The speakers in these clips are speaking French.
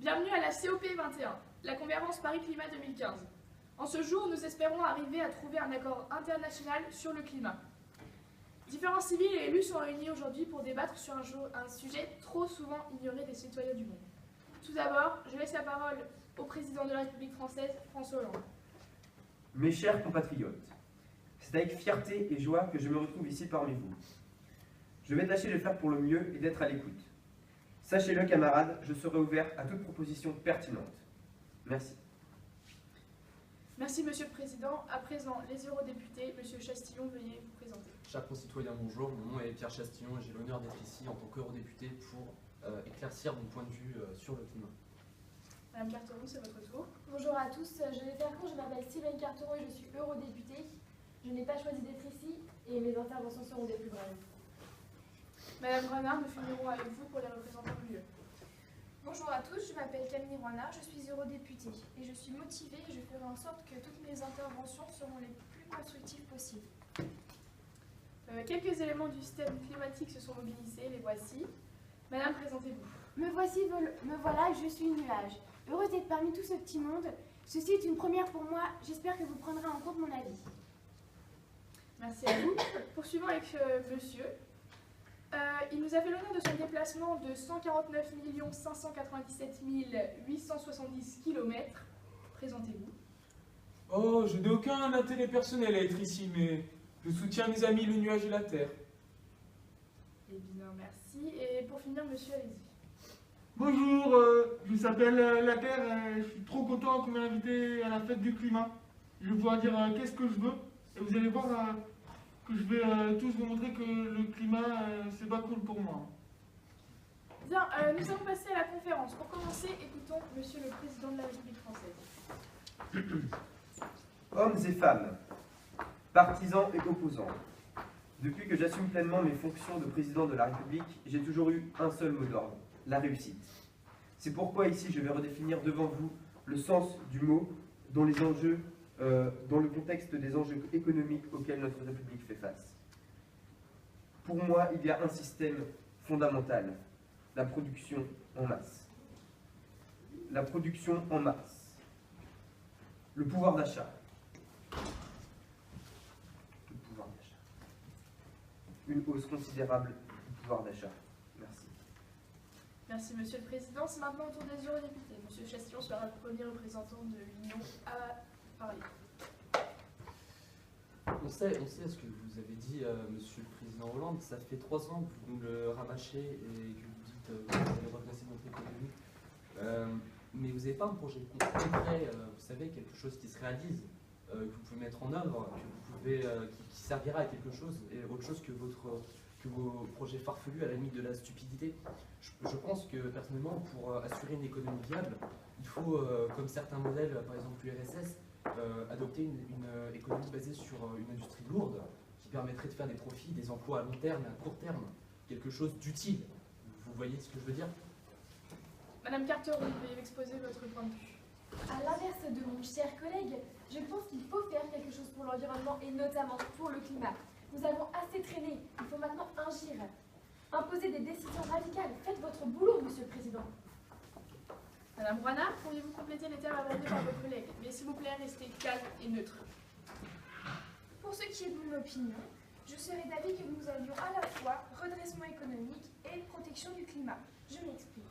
Bienvenue à la COP 21, la conférence Paris Climat 2015. En ce jour, nous espérons arriver à trouver un accord international sur le climat. Différents civils et élus sont réunis aujourd'hui pour débattre sur un sujet trop souvent ignoré des citoyens du monde. Tout d'abord, je laisse la parole au président de la République française, François Hollande. Mes chers compatriotes, c'est avec fierté et joie que je me retrouve ici parmi vous. Je vais tâcher de faire pour le mieux et d'être à l'écoute. Sachez-le, camarades, je serai ouvert à toute proposition pertinente. Merci. Merci, Monsieur le Président. À présent, les eurodéputés, Monsieur Chastillon, veuillez vous présenter. Chers concitoyens, bonjour. Mon nom est Pierre Chastillon et j'ai l'honneur d'être ici en tant qu'eurodéputé pour éclaircir mon point de vue sur le climat. Madame Carteron, c'est votre tour. Bonjour à tous, je vais faire court, je m'appelle Sylvaine Carteron et je suis eurodéputée. Je n'ai pas choisi d'être ici et mes interventions seront des plus brèves. Madame Renard, nous finirons avec vous pour les représentants du lieu. Bonjour à tous, je m'appelle Camille Renard, je suis eurodéputée et je suis motivée et je ferai en sorte que toutes mes interventions seront les plus constructives possibles. Quelques éléments du système climatique se sont mobilisés, les voici. Madame, présentez-vous. Me voilà, je suis nuage. Heureuse d'être parmi tout ce petit monde. Ceci est une première pour moi, j'espère que vous prendrez en compte mon avis. Merci à vous. Poursuivons avec monsieur. Il nous a fait l'honneur de son déplacement de 149 597 870 km. Présentez-vous. Oh, je n'ai aucun intérêt personnel à être ici, mais je soutiens mes amis le nuage et la terre. Eh bien, merci. Et pour finir, monsieur, allez-y. Bonjour, je m'appelle La Terre et je suis trop content qu'on m'ait invité à la fête du climat. Je vais pouvoir dire qu'est-ce que je veux et vous allez voir que je vais tous vous montrer que le climat c'est pas cool pour moi. Bien, nous allons passer à la conférence. Pour commencer, écoutons monsieur le président de la République française. Hommes et femmes, partisans et opposants, depuis que j'assume pleinement mes fonctions de président de la République, j'ai toujours eu un seul mot d'ordre, la réussite. C'est pourquoi ici je vais redéfinir devant vous le sens du mot dans les enjeux, dans le contexte des enjeux économiques auxquels notre République fait face. Pour moi, il y a un système fondamental, la production en masse. La production en masse. Le pouvoir d'achat. Le pouvoir d'achat. Une hausse considérable du pouvoir d'achat. Merci. Merci, monsieur le président. C'est maintenant au tour des eurodéputés. Monsieur Chastillon sera le premier représentant de l'Union à parler. On sait ce que vous avez dit, monsieur le président Hollande. Ça fait 3 ans que vous nous le rabâchez et que vous dites que vous allez redresser notre économie. Mais vous n'avez pas un projet concret, vous savez, quelque chose qui se réalise, que vous pouvez mettre en œuvre, qui servira à quelque chose, et autre chose que vos projets farfelus à la limite de la stupidité. Je pense que personnellement, pour assurer une économie viable, il faut, comme certains modèles, par exemple l'URSS, adopter une économie basée sur une industrie lourde qui permettrait de faire des profits, des emplois à long terme et à court terme, quelque chose d'utile. Vous voyez ce que je veux dire? Madame Carteron, veuillez exposer votre point de vue. À l'inverse de mon cher collègue, je pense qu'il faut faire quelque chose pour l'environnement et notamment pour le climat. Nous avons assez traîné, il faut maintenant agir. Imposer des décisions radicales. Faites votre boulot, monsieur le président. Madame Renard, pourriez-vous compléter les termes abordés par vos collègues? Mais s'il vous plaît, restez calme et neutre. Pour ce qui est de mon opinion, je serais d'avis que nous avions à la fois redressement économique et protection du climat. Je m'explique.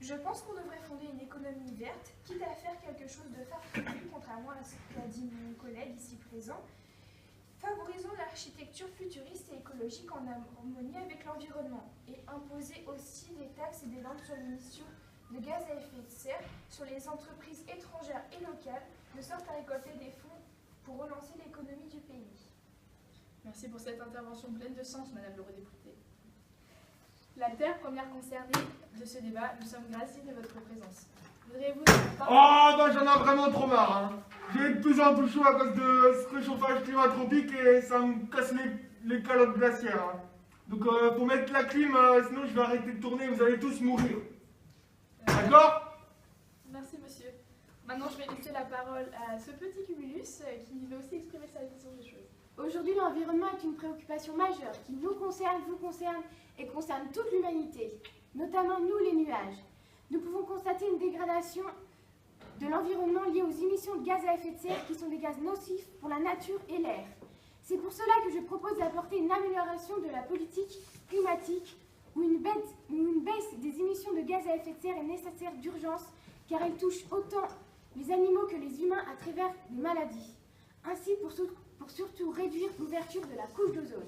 Je pense qu'on devrait fonder une économie verte, quitte à faire quelque chose de farfelu, contrairement à ce qu'a dit mon collègue ici présent. Favorisons l'architecture futuriste et écologique en harmonie avec l'environnement et imposer aussi des taxes et des normes sur l'émission de gaz à effet de serre sur les entreprises étrangères et locales, de sorte à récolter des fonds pour relancer l'économie du pays. Merci pour cette intervention pleine de sens, madame l'eurodéputée. La Terre, première concernée de ce débat, nous sommes graciés de votre présence. Voudriez-vous... Oh, bah j'en ai vraiment trop marre. Hein. J'ai de plus en plus chaud à cause de ce réchauffage climatropique et ça me casse les calottes glaciaires. Hein. Donc faut mettre la clim, sinon je vais arrêter de tourner et vous allez tous mourir. D'accord? Merci, monsieur. Maintenant, je vais laisser la parole à ce petit cumulus qui veut aussi exprimer sa vision des choses. Aujourd'hui, l'environnement est une préoccupation majeure qui nous concerne, vous concerne et concerne toute l'humanité, notamment nous les nuages. Nous pouvons constater une dégradation de l'environnement liée aux émissions de gaz à effet de serre qui sont des gaz nocifs pour la nature et l'air. C'est pour cela que je propose d'apporter une amélioration de la politique climatique où une baisse des émissions de gaz à effet de serre est nécessaire d'urgence car elle touche autant les animaux que les humains à travers des maladies. Ainsi, pour surtout réduire l'ouverture de la couche d'ozone.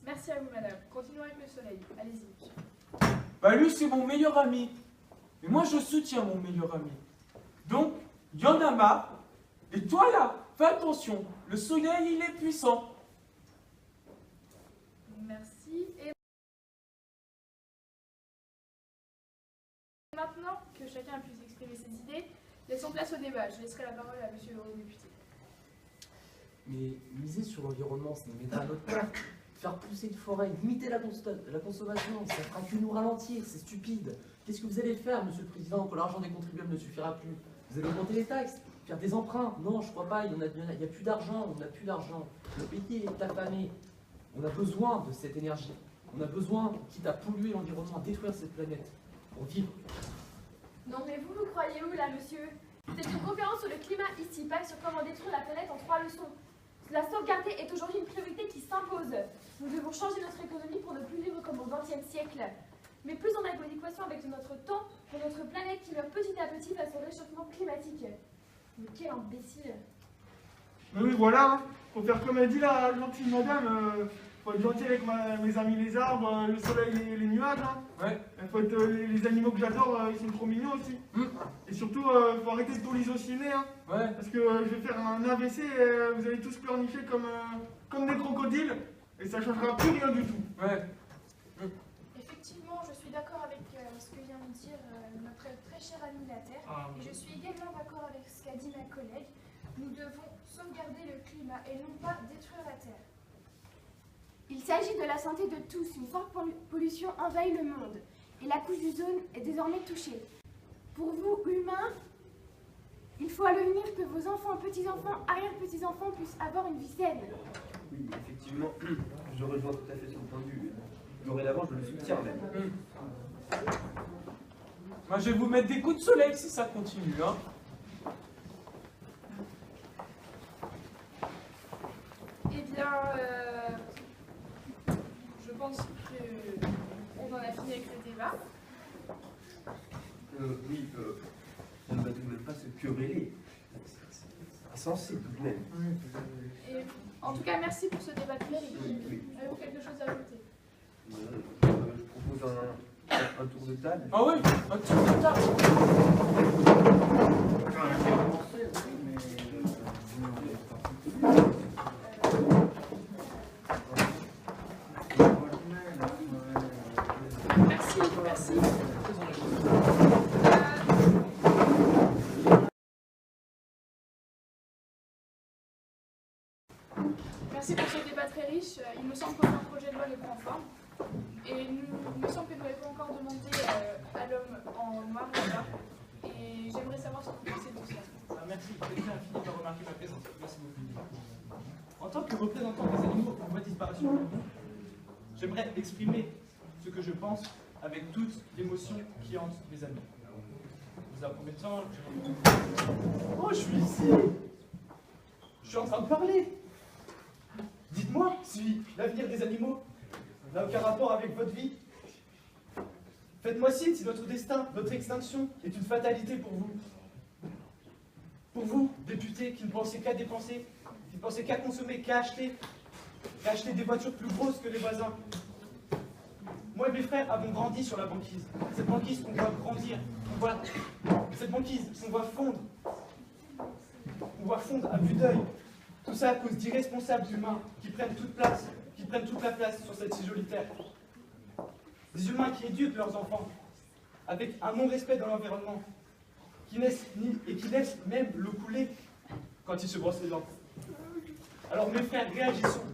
Merci à vous, madame. Continuons avec le soleil. Allez-y. Bah lui, c'est mon meilleur ami. Et moi, je soutiens mon meilleur ami. Donc, il y en a marre. Et toi, là, fais attention. Le soleil, il est puissant. Merci. Et maintenant que chacun puisse exprimer ses idées, laissons place au débat. Je laisserai la parole à monsieur l'eurodéputé. Mais miser sur l'environnement, ça nous mettra à notre part. Faire pousser une forêt, limiter la consommation, ça fera que nous ralentir, c'est stupide. Qu'est-ce que vous allez faire, monsieur le président, quand l'argent des contribuables ne suffira plus? Vous allez augmenter les taxes, faire des emprunts? Non, je crois pas, il n'y a plus d'argent, on n'a plus d'argent. Le pays est affamé. On a besoin de cette énergie. On a besoin, quitte à polluer l'environnement, à détruire cette planète, pour vivre. Non mais vous croyez où là, monsieur? C'est une conférence sur le climat ici, pas sur comment détruire la planète en 3 leçons. La sauvegarder est aujourd'hui une priorité qui s'impose. Nous devons changer notre économie pour ne plus vivre comme au XXe siècle, mais plus en adéquation avec notre temps pour notre planète qui meurt petit à petit face au réchauffement climatique. Mais quel imbécile! Mais oui, voilà, hein. Faut faire comme a dit la gentille madame, faut être gentil avec mes amis les arbres, le soleil et les nuages. Hein. Ouais. Faut être, les animaux que j'adore, ils sont trop mignons aussi. Et surtout, faut arrêter de tout lysociner. Hein. Ouais. Parce que je vais faire un AVC et vous allez tous pleurnicher comme des crocodiles. Et ça changera plus rien du tout. Ouais. Effectivement, je suis d'accord avec ce que vient de dire notre très cher ami la Terre. Et je suis également d'accord avec ce qu'a dit ma collègue. Nous devons sauvegarder le climat et non pas détruire la Terre. Il s'agit de la santé de tous. Une forte pollution envahit le monde et la couche d'ozone est désormais touchée. Pour vous, humains, il faut à l'avenir que vos enfants, petits-enfants, arrière-petits-enfants puissent avoir une vie saine. Oui, effectivement, je rejoins tout à fait son point de vue. Dorénavant, je le soutiens même. Moi, je vais vous mettre des coups de soleil si ça continue, hein. Eh bien, je pense qu'on en a fini avec le débat. Oui, on ne va tout de même pas se quereller. C'est insensé tout de même. Et, en tout cas, merci pour ce débat très riche. Oui. Avez-vous quelque chose à ajouter? Je propose un tour de table. Ah oui, un tour de table. Merci, merci. Merci pour ce débat très riche. Il me semble que notre projet de loi n'est pas en forme. Et il me semble que nous n'avons pas encore demandé à l'homme en noir là-bas. Et j'aimerais savoir ce que vous pensez de tout cela. Merci, j'ai fini par remarquer ma présence. Merci beaucoup. En tant que représentant des animaux en voie de disparition, j'aimerais exprimer ce que je pense avec toute l'émotion qui hante mes amis. Dans un premier temps, oh, je suis ici. Je suis en train de parler. Dites-moi si l'avenir des animaux n'a aucun rapport avec votre vie. Faites-moi signe si notre destin, notre extinction est une fatalité pour vous. Pour vous, députés qui ne pensez qu'à dépenser, qui ne pensez qu'à consommer, qu'à acheter des voitures plus grosses que les voisins. Moi et mes frères avons grandi sur la banquise. Cette banquise qu'on voit grandir, cette banquise qu'on voit fondre. On voit fondre à vue d'œil. Tout ça à cause d'irresponsables humains qui prennent toute la place sur cette si jolie terre. Des humains qui éduquent leurs enfants avec un non-respect dans l'environnement, qui laissent même l'eau couler quand ils se brossent les dents. Alors mes frères, réagissons.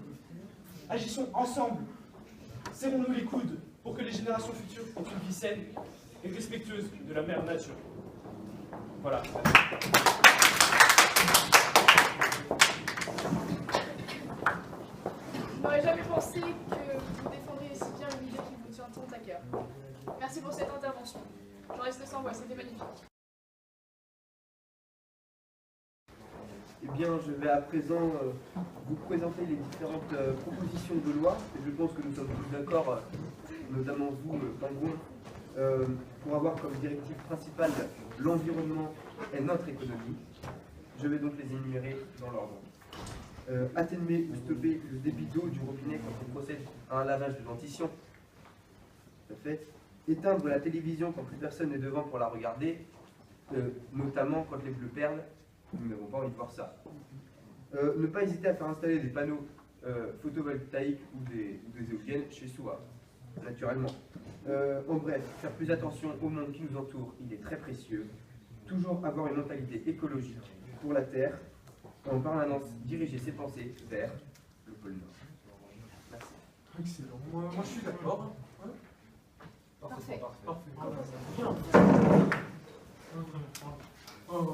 Agissons ensemble. Serrons-nous les coudes pour que les générations futures aient une vie saine et respectueuse de la mère nature. Voilà. Je n'aurais jamais pensé que vous défendriez si bien une idée qui vous tient tant à cœur. Merci pour cette intervention. J'en restais sans voix, c'était magnifique. Eh bien, je vais à présent vous présenter les différentes propositions de loi. Et je pense que nous sommes tous d'accord, notamment vous, Pangouin, pour avoir comme directive principale l'environnement et notre économie. Je vais donc les énumérer dans l'ordre. Atténuer ou stopper le débit d'eau du robinet quand on procède à un lavage de dentition. Tout à fait. Éteindre la télévision quand plus personne n'est devant pour la regarder, notamment quand les bleus perdent. Nous n'avons pas envie de voir ça. Ne pas hésiter à faire installer des panneaux photovoltaïques ou des éoliennes chez soi, naturellement. En bref, faire plus attention au monde qui nous entoure, il est très précieux. Toujours avoir une mentalité écologique pour la Terre, en permanence diriger ses pensées vers le pôle Nord. Merci. Excellent. Moi je suis d'accord. Ouais. Parfait. Parfait. Bien. Oh.